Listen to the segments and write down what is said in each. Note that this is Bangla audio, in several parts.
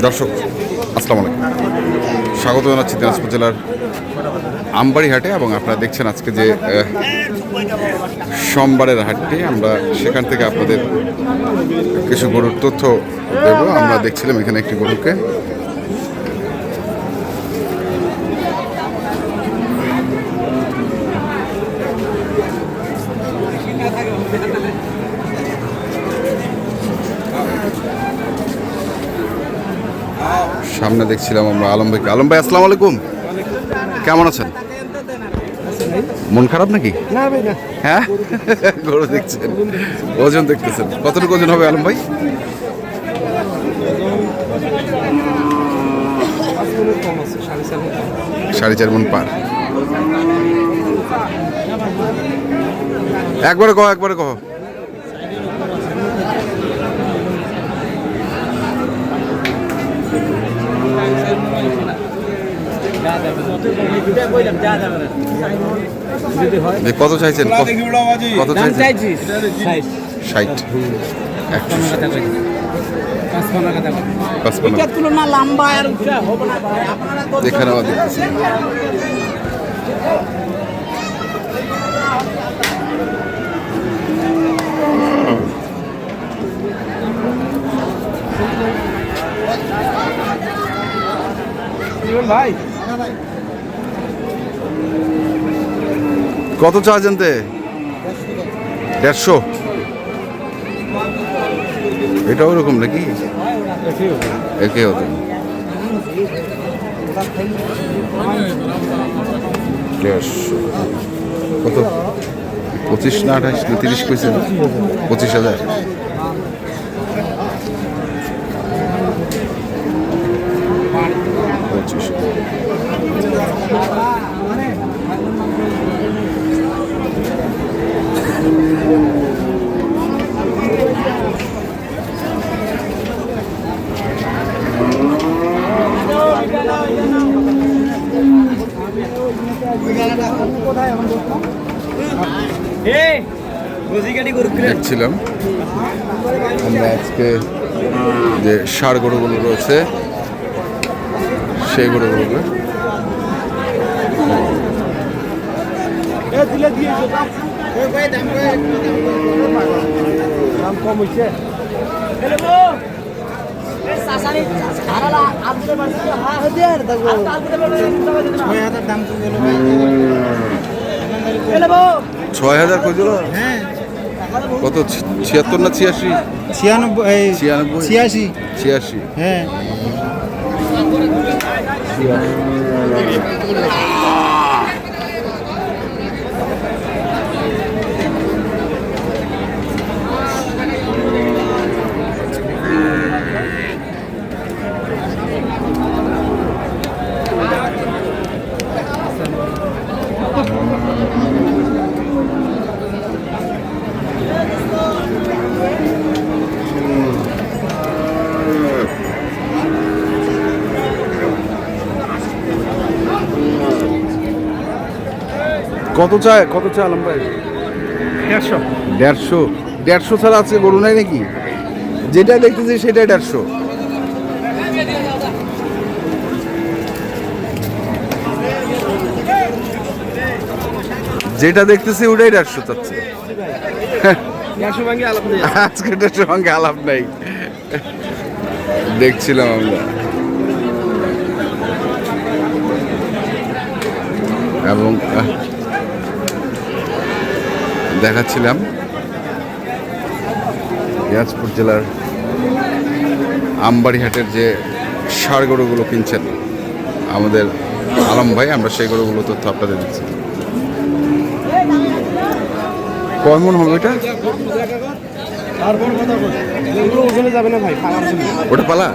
দর্শক আসসালামু আলাইকুম, স্বাগত জানাচ্ছি দিনাজপুর জেলার আমবাড়ি হাটে। এবং আপনারা দেখছেন আজকে যে সোমবারের হাটটি, আমরা সেখান থেকে আপনাদের কিছু গরুর তথ্য দেব। আমরা দেখছিলাম এখানে একটি গরুকে, সামনে দেখছিলাম আমরা আলম ভাইকে। আলম ভাই আসসালামু আলাইকুম, কেমন আছেন? মন খারাপ নাকি? হ্যাঁ, গরু দেখছেন, ওজন দেখতেছেন, কতটুকু ওজন হবে আলম ভাই? সাড়ে 4 মণ পার। একবারে কহ। কত চাইছেন? কত চাইছেন? 60। এখানে দেখতেছি ভাই কত চা জানতে? 150। এটাও ওরকম নাকি? একে হতো 150। কত? 25 না 28 না 30 কইছে? 25,000। দেখছিলাম আমরা আজকে যে ষাঁড় গরুগুলো রয়েছে সেই গরুগুলোকে। দাম কম হয়েছে। 6,000 কই দিল? কত? 76 না 86? 86। হ্যাঁ, কত চায় আলম ভাই? 150 ছাড়া আছে গরু নাই নাকি? যেটা দেখতেছি সেটাই 150। যেটা দেখতেছি ওটাই 150 চাচ্ছে। আজকে 150 সঙ্গে আলাপ নাই। দেখছিলাম আমরা এবং দেখাচ্ছিলাম দিনাজপুর জেলার আমবাড়ি হাটের যে ষাঁড় গরুগুলো কিনছেন আমাদের আলম ভাই, আমরা সেই গরুগুলো তথ্য আপনাদের দিচ্ছি। কয় মণ হবে ওইটা? যাবে না ভাই, ওটা পালা?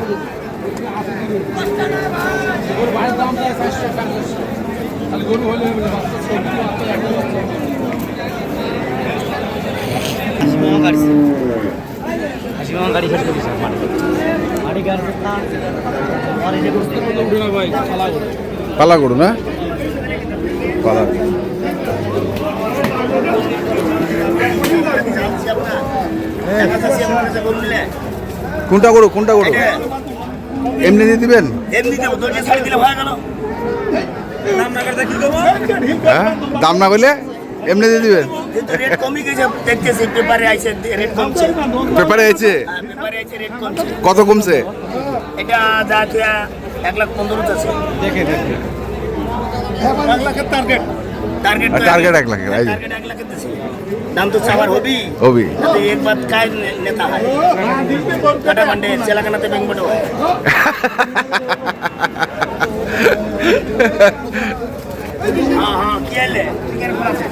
পালা গরু না? পালা। কোনটা গরু? এমনি দিয়ে দিবেন? এমনি দেবো, দরজা ছাড়ি দিলে হয়ে গেল। হ্যাঁ, দাম না বলে এমনি দিয়ে দিবেন? কিন্তু রেট কমই গেছে, দেখতেছি পেপারে আইছে রেট কমছে। পেপারে আছে? হ্যাঁ, পেপারে আইছে রেট কমছে। কত কমছে? এটা যা কিয়া 1,15,000 আছে। টার্গেট টার্গেট 1 লাখ, এই যে। টার্গেট 1 লাখ দিছি। দাম তো চাবার হবি হবি। তাতে এক বাত কায় নেতা হয় কাটা বান্ডে চেলাকানাতে ব্যাংক বড় হয়। হ্যাঁ হ্যাঁ কি আলে ঠিক আছে।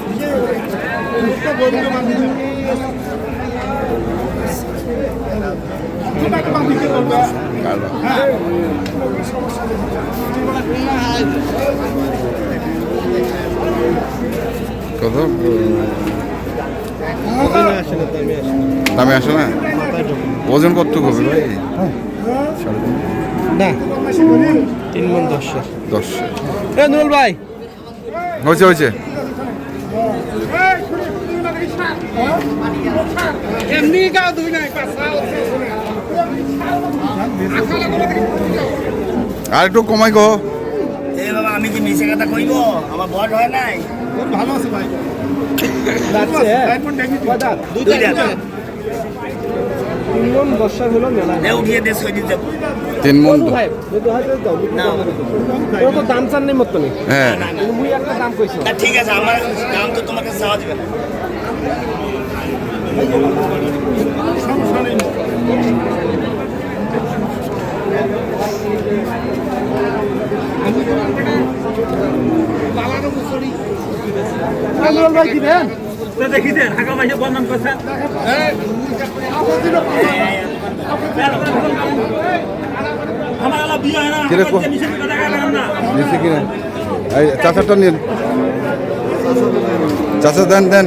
কত দামে আসে না? ওজন কতটুকু হবে ভাই? না 3 মণ 10। 10। এ নুরুল ভাই হয়েছে হয়েছে। এমনি গা দুই নাই পাঁচা আর একটু কমাই গো। এ বাবা আমি কি মিছে কথা কইব? আমার বড় হয় নাই। ভালো আছে ভাই। যাচ্ছে কয়টা? দুইটা 3 মণ 10 হলো মেলা। এ উঠিয়ে দে সই দিতে। 3 মণ। ভাই যদি হয় তো দাও। না তোর তো দাম চান নেই মত নেই। হ্যাঁ, কিন্তু মুই একটা দাম কইছো। না ঠিক আছে, আমার দাম তো তোমার কাছে চাওয়া যাবে না। নুরুল ভাই দিবেন? দেখি দে ঢাকা মাইসে বদনাম করছে আমার আলা বিয়ে হয় না কিরে কো? মিশে কথা করেন না নিচে কিনা এই চাচাটা নিন, চাচা দেন দেন।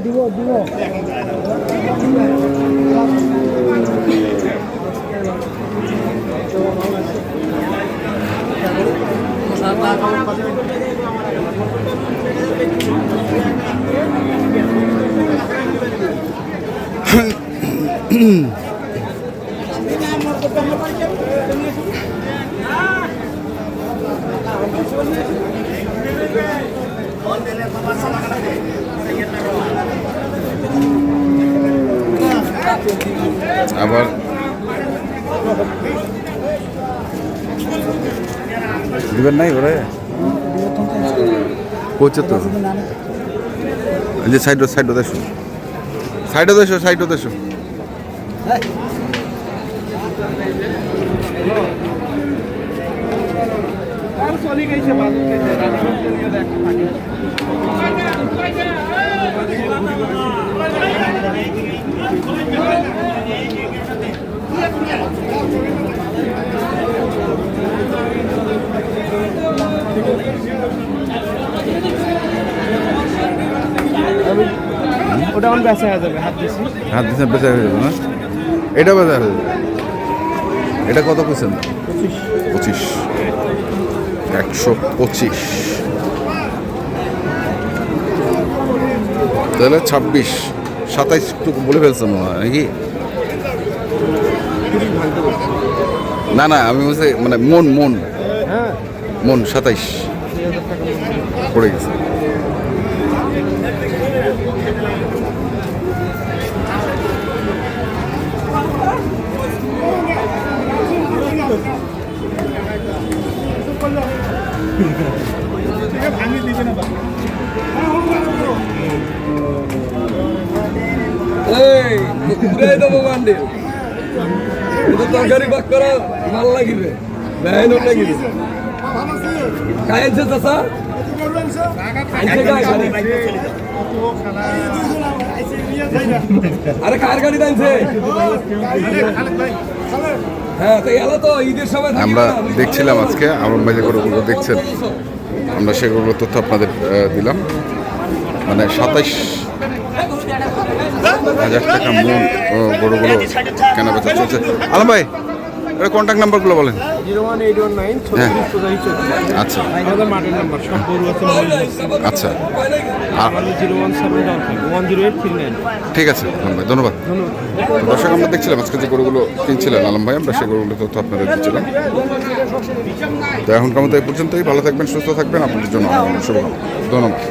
দিব। আবার দিবেন নাই ওরে পৌঁছে তো এই যে সাইড দেশো আর চলি গেছে বাজু গেছে রাজনীতি নিয়ে দেখা থাকে। ওটা আমার বেচা হয়ে যাবে, হাত দিছি। হাত দিচ্ছেন বেচা হয়ে যাবে না? এটা বেচা হয়ে যাবে। এটা কত কইছেন? 25। 125 তাহলে 26 27 একটু বলে ফেলছেন মনে হয় নাকি? না না আমি বলছি মানে মন হ্যাঁ 27 পড়ে গেছে। এই ঘুরাই দেবো বান্ডিল কিন্তু তরকারি বাক করা ভাল লাগিবে বেহাইন লাগিবে খাইছে চাচা খাইছে গাড়ি আরে কার গাড়ি টানছে হ্যাঁ তো এলা তো ঈদের সময় থাকি আমরা না। দেখছিলাম আজকে আমন ভাই যে গরুগুলো দেখছেন, আমরা সেগুলোর তথ্য আপনাদের দিলাম। মানে 27,000 টাকা মন গরুগুলো কেনা বেচা চলছে। আলম ভাই এটা কন্ট্যাক্ট নাম্বারগুলো বলেন। 01819 36 আচ্ছা আমাদের মাঠের নাম্বার সব গরু আছে আচ্ছা আর 01715 ঠিক আছে আলম ভাই, ধন্যবাদ। তো দর্শক আমরা দেখছিলাম আজকে যে গরুগুলো কিনছিলেন আলম ভাই, আমরা সেই গরুগুলো তথ্য আপনাদের দিচ্ছিলাম। তো এখনকার মতো এই পর্যন্তই। ভালো থাকবেন, সুস্থ থাকবেন, আপনাদের জন্য অনেক অনেক শুভকামনা। ধন্যবাদ।